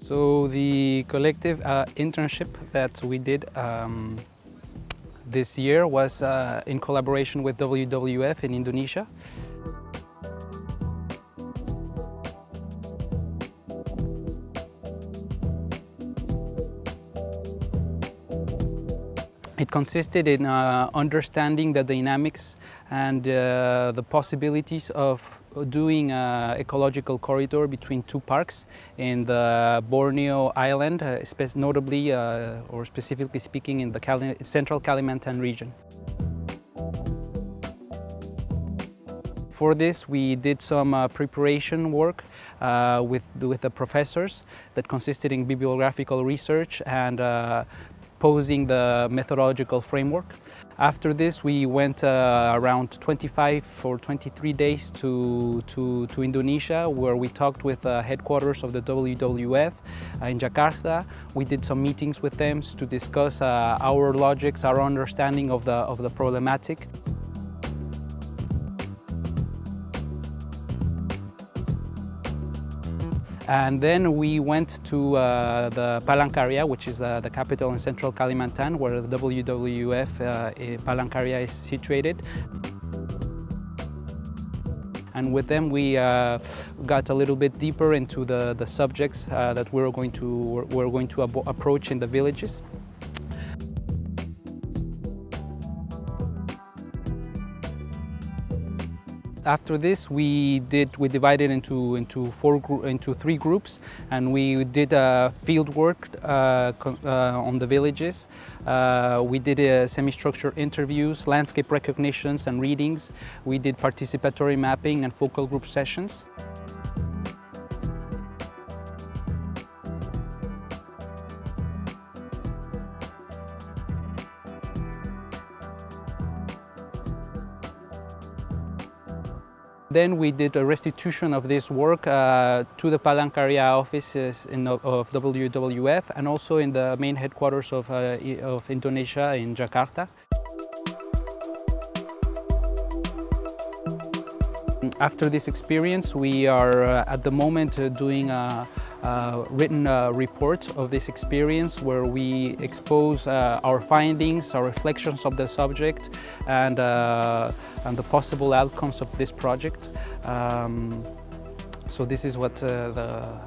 So the collective internship that we did this year was in collaboration with WWF in Indonesia. It consisted in understanding the dynamics and the possibilities of doing an ecological corridor between two parks in the Borneo island, notably or specifically speaking in the Central Kalimantan region. For this, we did some preparation work with the professors that consisted in bibliographical research and posing the methodological framework. After this, we went around 25 or 23 days to Indonesia, where we talked with the headquarters of the WWF in Jakarta. We did some meetings with them to discuss our logics, our understanding of the problematic. And then we went to the Palangkaraya, which is the capital in Central Kalimantan, where the WWF Palangkaraya is situated. And with them we got a little bit deeper into the subjects that we're going to approach in the villages. After this, we divided into three groups, and we did field work on the villages. We did semi-structured interviews, landscape recognitions and readings. We did participatory mapping and focal group sessions. Then we did a restitution of this work to the Palangkaraya offices of WWF and also in the main headquarters of Indonesia in Jakarta. After this experience, we are at the moment doing a written report of this experience where we expose our findings, our reflections of the subject, and the possible outcomes of this project. So this is what the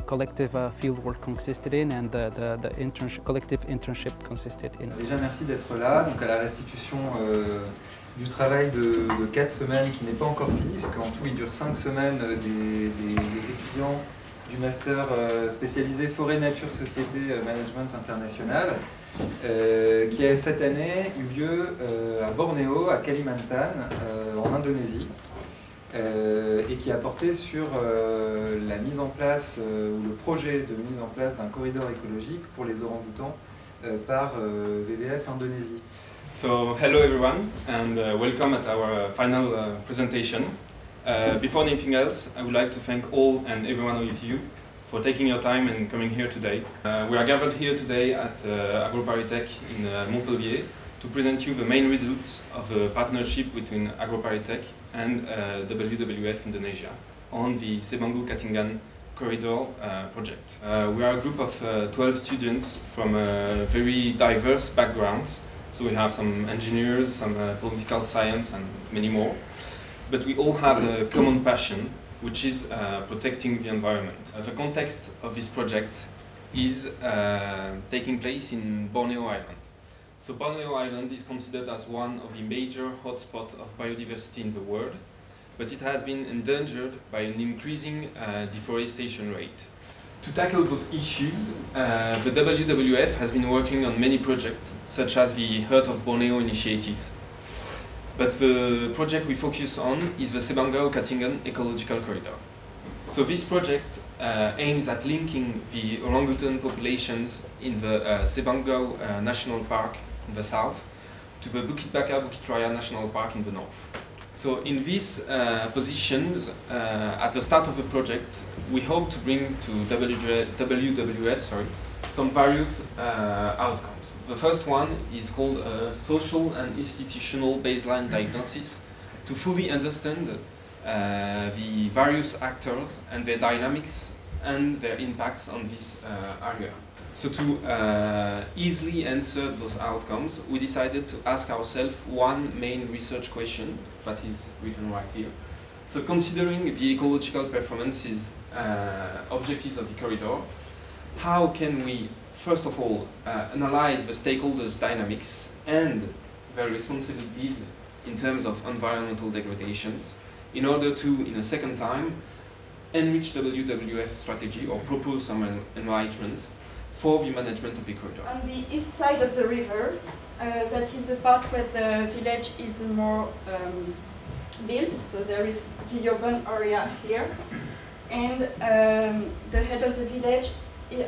collective fieldwork consisted in, and the collective internship consisted in. Déjà, merci d'être là, donc à la restitution du travail de 4 semaines qui n'est pas encore fini, puisqu'en tout il dure 5 semaines des étudiants du master spécialisé Forêt, Nature, Société, Management International, qui a cette année eu lieu à Bornéo, à Kalimantan, en Indonésie, et qui a porté sur la mise en place, ou le projet de mise en place d'un corridor écologique pour les orang-outans par WWF-Indonésie. So, hello everyone, and welcome at our final presentation. Before anything else, I would like to thank all and every one of you for taking your time and coming here today. We are gathered here today at AgroParisTech in Montpellier to present you the main results of the partnership between AgroParisTech and WWF Indonesia on the Sebangu corridor project. We are a group of 12 students from very diverse backgrounds. So we have some engineers, some political science, and many more. But we all have a common passion, which is protecting the environment. The context of this project is taking place in Borneo Island. So Borneo Island is considered as one of the major hotspots of biodiversity in the world, but it has been endangered by an increasing deforestation rate. To tackle those issues, the WWF has been working on many projects, such as the Heart of Borneo initiative. But the project we focus on is the Sebangu ecological corridor. So this project aims at linking the orangutan populations in the Sebangu National Park in the south to the Baka Raya National Park in the north. So in these positions, at the start of the project, we hope to bring to WWF some various outcomes. The first one is called a social and institutional baseline diagnosis to fully understand the various actors and their dynamics and their impacts on this area. So to easily answer those outcomes, we decided to ask ourselves one main research question that is written right here. So considering the ecological performances objectives of the corridor, how can we, first of all, analyze the stakeholders' dynamics and their responsibilities in terms of environmental degradations, in order to, in a second time, enrich WWF strategy or propose some enrichment for the management of the corridor. On the east side of the river, that is the part where the village is more built, so there is the urban area here, and the head of the village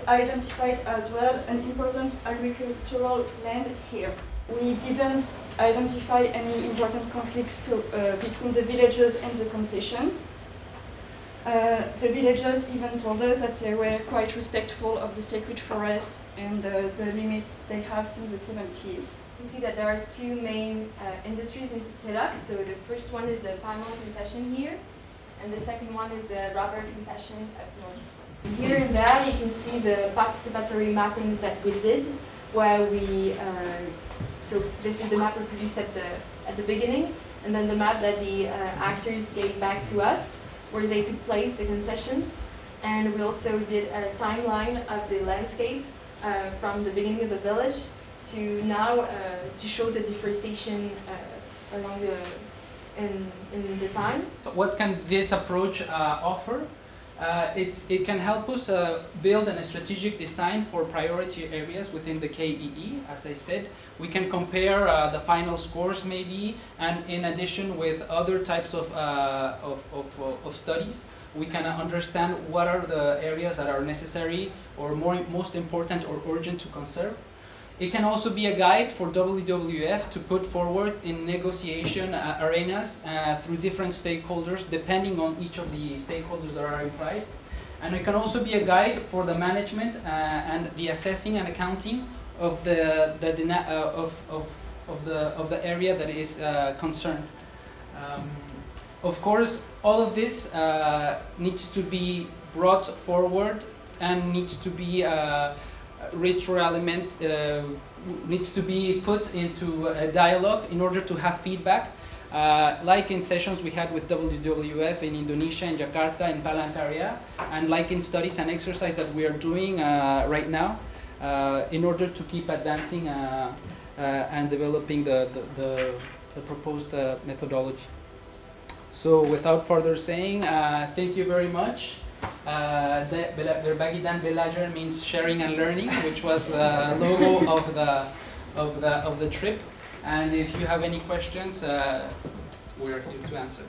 identified as well an important agricultural land here. We didn't identify any important conflicts between the villagers and the concession. The villagers even told us that they were quite respectful of the sacred forest and the limits they have since the 70s. You see that there are two main industries in Telak. So the first one is the palm oil concession here, and the second one is the rubber concession up north. Here and there you can see the participatory mappings that we did, where we, so this is the map we produced at the beginning, and then the map that the actors gave back to us, where they could place the concessions. And we also did a timeline of the landscape from the beginning of the village to now to show the deforestation along in the time. So what can this approach offer? It can help us build a strategic design for priority areas within the KEE. As I said, we can compare the final scores maybe, and in addition with other types of studies, we can understand what are the areas that are necessary or most important or urgent to conserve. It can also be a guide for WWF to put forward in negotiation arenas through different stakeholders, depending on each of the stakeholders that are implied. And it can also be a guide for the management and the assessing and accounting of the area that is concerned. Of course, all of this needs to be brought forward and needs to be needs to be put into a dialogue in order to have feedback, like in sessions we had with WWF in Indonesia, in Jakarta, in Palangkaraya, and like in studies and exercise that we are doing right now, in order to keep advancing and developing the proposed methodology. So without further saying, thank you very much. Berbagi dan belajar means sharing and learning, which was the logo of the trip. And if you have any questions, we're here to answer.